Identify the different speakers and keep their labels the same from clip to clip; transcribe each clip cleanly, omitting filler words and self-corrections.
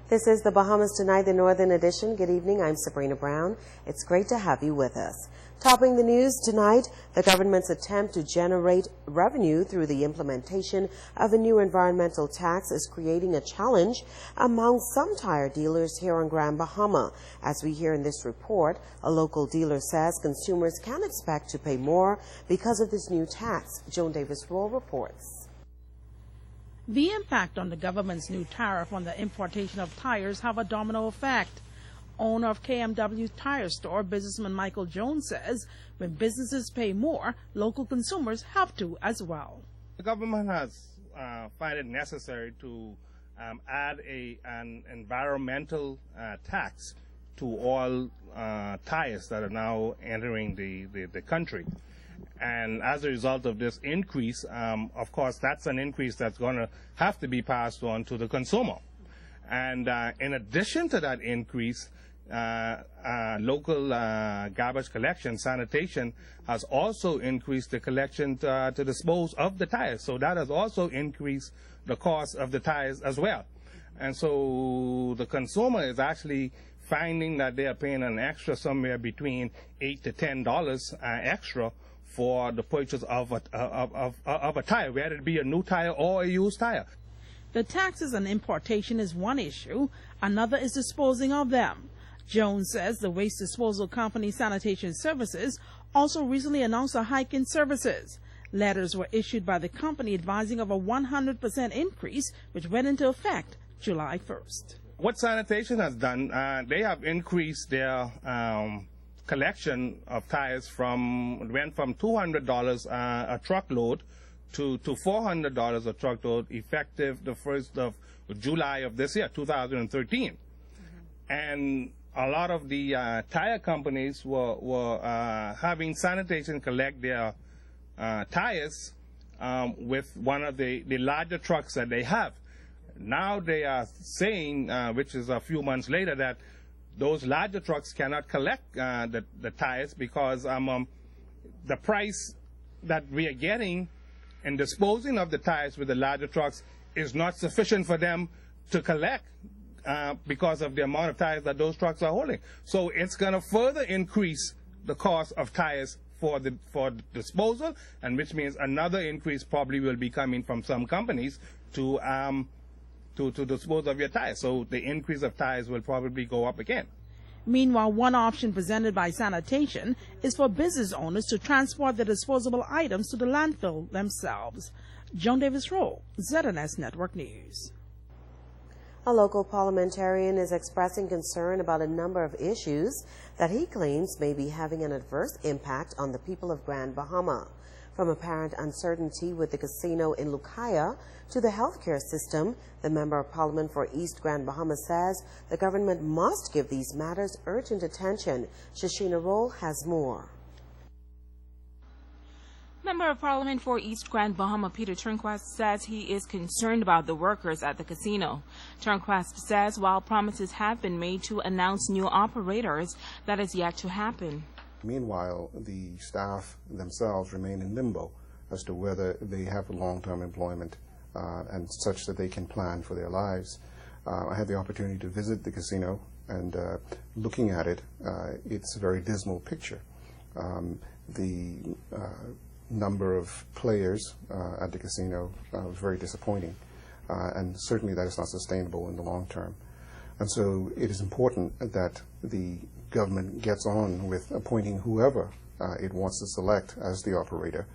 Speaker 1: This is the Bahamas Tonight, the Northern Edition. Good evening, I'm Sabrina Brown. It's great to have you with us. Topping the news tonight, the government's attempt to generate revenue through the implementation of a new environmental tax is creating a challenge among some tire dealers here on Grand Bahama. As we hear in this report, a local dealer says consumers can expect to pay more because of this new tax. Joan Davis-Roll reports.
Speaker 2: The impact on the government's new tariff on the importation of tires have a domino effect. Owner of KMW Tire Store, businessman Michael Jones, says when businesses pay more, local consumers have to as well.
Speaker 3: The government has find it necessary to add an environmental tax to all tires that are now entering the country. And as a result of this increase, of course, that's an increase that's going to have to be passed on to the consumer. And in addition to that increase, local garbage collection, sanitation, has also increased the collection to dispose of the tires. So that has also increased the cost of the tires as well. And so the consumer is actually finding that they are paying an extra somewhere between $8 to $10 extra for the purchase of a tire, whether it be a new tire or a used tire.
Speaker 2: The taxes on importation is one issue. Another is disposing of them. Jones says the waste disposal company Sanitation Services also recently announced a hike in services. Letters were issued by the company advising of a 100% increase, which went into effect July 1st.
Speaker 3: What sanitation has done, they have increased their collection of tires went from $200 a truckload to $400 a truckload effective the 1st of July of this year, 2013. And a lot of the tire companies were having sanitation collect their tires with one of the larger trucks that they have. Now they are saying, which is a few months later, that those larger trucks cannot collect the tires because the price that we are getting in disposing of the tires with the larger trucks is not sufficient for them to collect because of the amount of tires that those trucks are holding. So it's going to further increase the cost of tires for disposal, and which means another increase probably will be coming from some companies to dispose of your tires. So the increase of tires will probably go up again.
Speaker 2: Meanwhile, one option presented by Sanitation is for business owners to transport their disposable items to the landfill themselves. Joan Davis-Roll, ZNS Network News.
Speaker 1: A local parliamentarian is expressing concern about a number of issues that he claims may be having an adverse impact on the people of Grand Bahama. From apparent uncertainty with the casino in Lucaya to the healthcare system, the Member of Parliament for East Grand Bahama says the government must give these matters urgent attention. Shashina Roll has more.
Speaker 4: Member of Parliament for East Grand Bahama Peter Turnquist says he is concerned about the workers at the casino. Turnquist says while promises have been made to announce new operators, that is yet to happen.
Speaker 5: Meanwhile, the staff themselves remain in limbo as to whether they have long-term employment and such that they can plan for their lives. I had the opportunity to visit the casino, and looking at it, it's a very dismal picture. The number of players at the casino was very disappointing, and certainly that is not sustainable in the long term. And so it is important that the government gets on with appointing whoever it wants to select as the operator.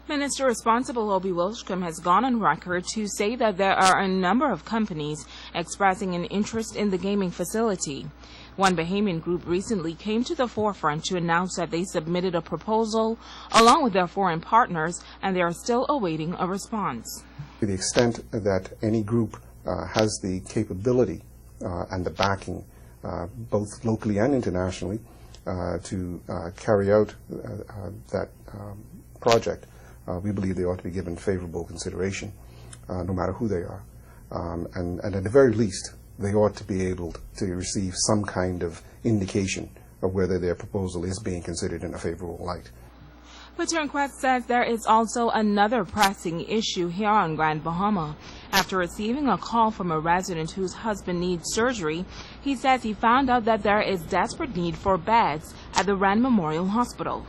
Speaker 4: Minister responsible Obi Wilshcombe has gone on record to say that there are a number of companies expressing an interest in the gaming facility. One Bahamian group recently came to the forefront to announce that they submitted a proposal along with their foreign partners, and they are still awaiting a response.
Speaker 5: To the extent that any group has the capability and the backing, both locally and internationally, to carry out that project, we believe they ought to be given favorable consideration, no matter who they are. And at the very least, they ought to be able to receive some kind of indication of whether their proposal is being considered in a favorable light.
Speaker 4: But Turnquest says there is also another pressing issue here on Grand Bahama. After receiving a call from a resident whose husband needs surgery, he says he found out that there is desperate need for beds at the Rand Memorial Hospital.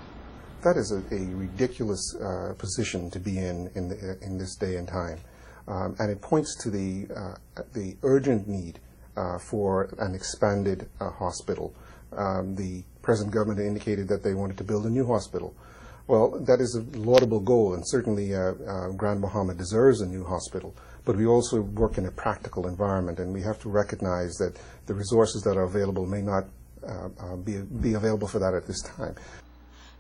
Speaker 5: That is a ridiculous position to be in this day and time, and it points to the urgent need for an expanded hospital. The present government indicated that they wanted to build a new hospital. Well, that is a laudable goal, and certainly Grand Bahama deserves a new hospital. But we also work in a practical environment, and we have to recognize that the resources that are available may not be available for that at this time.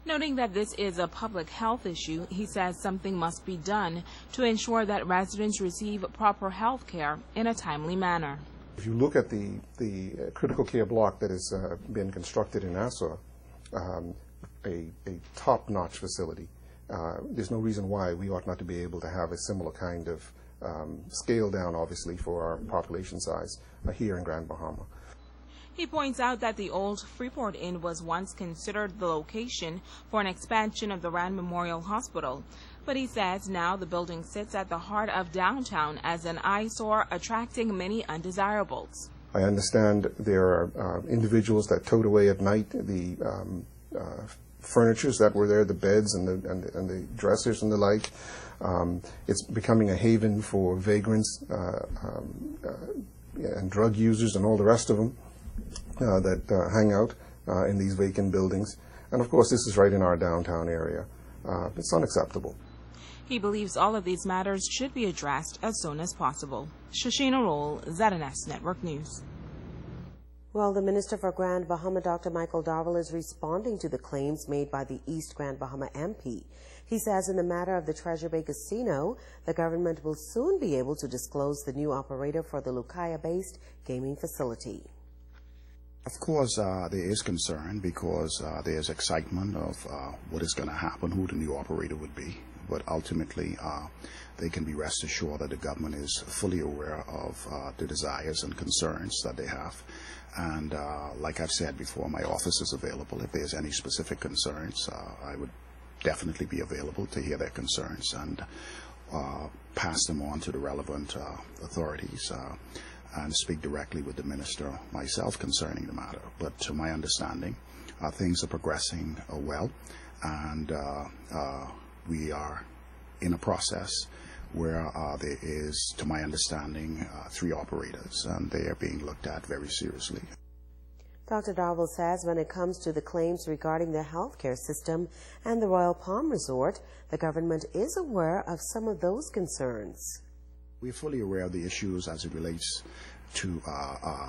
Speaker 4: Noting that this is a public health issue, he says something must be done to ensure that residents receive proper health care in a timely manner.
Speaker 5: If you look at the critical care block that has been constructed in Nassau, a top-notch facility, there's no reason why we ought not to be able to have a similar kind of scale down, obviously, for our population size here in Grand Bahama.
Speaker 4: He points out that the old Freeport Inn was once considered the location for an expansion of the Rand Memorial Hospital. But he says now the building sits at the heart of downtown as an eyesore, attracting many undesirables.
Speaker 5: I understand there are individuals that towed away at night the furnitures that were there, the beds and the dressers and the like. It's becoming a haven for vagrants and drug users and all the rest of them that hang out in these vacant buildings. And of course, this is right in our downtown area. It's unacceptable.
Speaker 4: He believes all of these matters should be addressed as soon as possible. Shoshana Roll, ZNS Network News.
Speaker 1: Well, the Minister for Grand Bahama, Dr. Michael Darwell, is responding to the claims made by the East Grand Bahama MP. He says in the matter of the Treasure Bay Casino, the government will soon be able to disclose the new operator for the Lucaya-based gaming facility.
Speaker 6: Of course, there is concern because there's excitement of what is going to happen, who the new operator would be. But ultimately, they can be rest assured that the government is fully aware of the desires and concerns that they have. And like I've said before, my office is available. If there's any specific concerns, I would definitely be available to hear their concerns and pass them on to the relevant authorities and speak directly with the minister myself concerning the matter. But to my understanding, things are progressing well, and we are in a process where there is, to my understanding, 3 operators, and they are being looked at very seriously.
Speaker 1: Dr. Darwell says when it comes to the claims regarding the healthcare system and the Royal Palm Resort, the government is aware of some of those concerns.
Speaker 6: We're fully aware of the issues as it relates to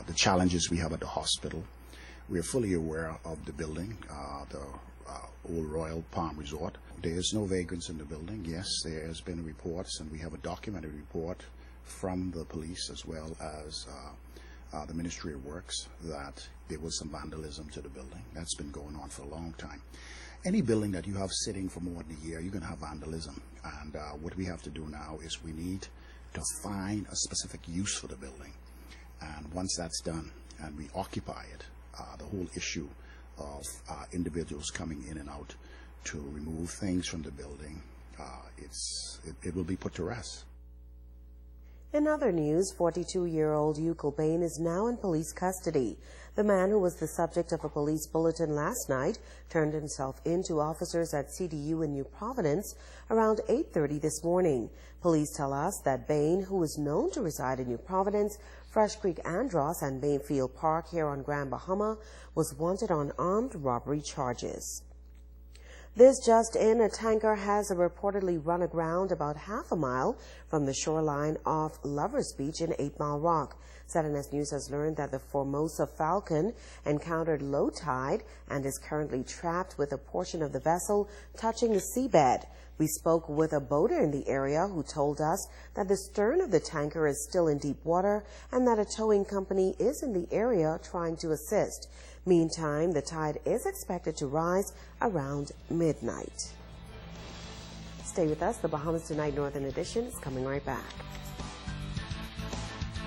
Speaker 6: the challenges we have at the hospital. We're fully aware of the building, the old Royal Palm Resort. There is no vagrants in the building. Yes, there has been reports, and we have a documented report from the police as well as the Ministry of Works that there was some vandalism to the building. That's been going on for a long time. Any building that you have sitting for more than a year, you're going to have vandalism. And what we have to do now is we need to find a specific use for the building. And once that's done and we occupy it, the whole issue of individuals coming in and out to remove things from the building, it will be put to rest.
Speaker 1: In other news, 42-year-old Hugh Cobain is now in police custody. The man, who was the subject of a police bulletin last night, turned himself in to officers at CDU in New Providence around 8:30 this morning. Police tell us that Bain, who is known to reside in New Providence, Fresh Creek Andros, and Mayfield Park here on Grand Bahama, was wanted on armed robbery charges. This just in, a tanker has reportedly run aground about half a mile from the shoreline off Lovers Beach in 8 Mile Rock. ZNS News has learned that the Formosa Falcon encountered low tide and is currently trapped with a portion of the vessel touching the seabed. We spoke with a boater in the area who told us that the stern of the tanker is still in deep water and that a towing company is in the area trying to assist. Meantime, the tide is expected to rise around midnight. Stay with us. The Bahamas Tonight Northern Edition is coming right back.